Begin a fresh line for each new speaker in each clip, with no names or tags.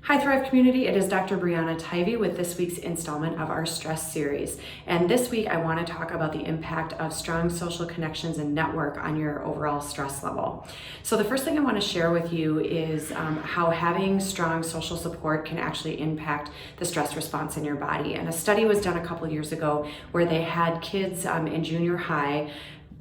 Hi Thrive community, it is Dr. Brianna Tivey with this week's installment of our stress series. And this week I want to talk about the impact of strong social connections and network on your overall stress level. So the first thing I want to share with you is how having strong social support can actually impact the stress response in your body. And a study was done a couple years ago where they had kids in junior high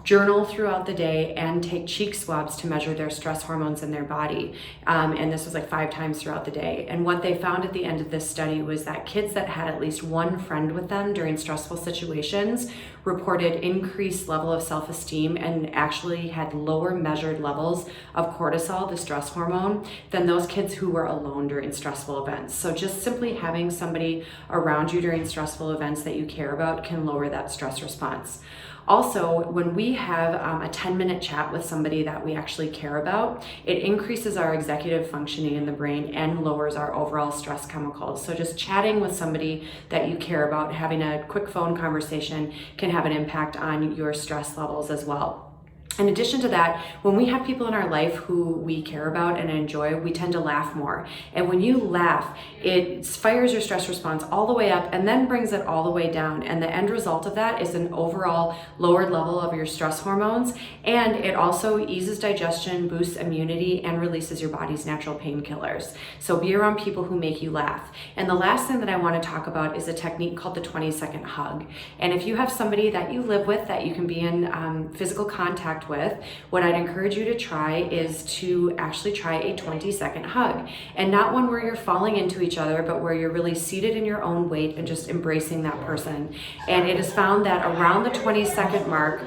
journal throughout the day and take cheek swabs to measure their stress hormones in their body. And this was like 5 times throughout the day. And what they found at the end of this study was that kids that had at least one friend with them during stressful situations reported increased level of self-esteem and actually had lower measured levels of cortisol, the stress hormone, than those kids who were alone during stressful events. So just simply having somebody around you during stressful events that you care about can lower that stress response. Also, when we have a 10-minute chat with somebody that we actually care about, it increases our executive functioning in the brain and lowers our overall stress chemicals. So just chatting with somebody that you care about, having a quick phone conversation can have an impact on your stress levels as well. In addition to that, when we have people in our life who we care about and enjoy, we tend to laugh more. And when you laugh, it fires your stress response all the way up and then brings it all the way down. And the end result of that is an overall lowered level of your stress hormones. And it also eases digestion, boosts immunity, and releases your body's natural painkillers. So be around people who make you laugh. And the last thing that I want to talk about is a technique called the 20-second hug. And if you have somebody that you live with that you can be in physical contact with, what I'd encourage you to try is to actually try a 20-second hug, and not one where you're falling into each other, but where you're really seated in your own weight and just embracing that person. And it is found that around the 20-second mark,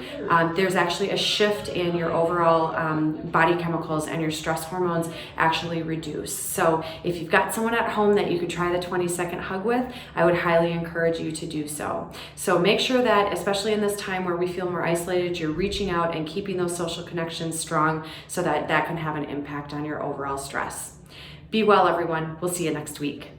there's actually a shift in your overall body chemicals, and your stress hormones actually reduce. So if you've got someone at home that you could try the 20-second hug with, I would highly encourage you to do so. So make sure that, especially in this time where we feel more isolated, you're reaching out and keeping those social connections strong so that that can have an impact on your overall stress. Be well, everyone. We'll see you next week.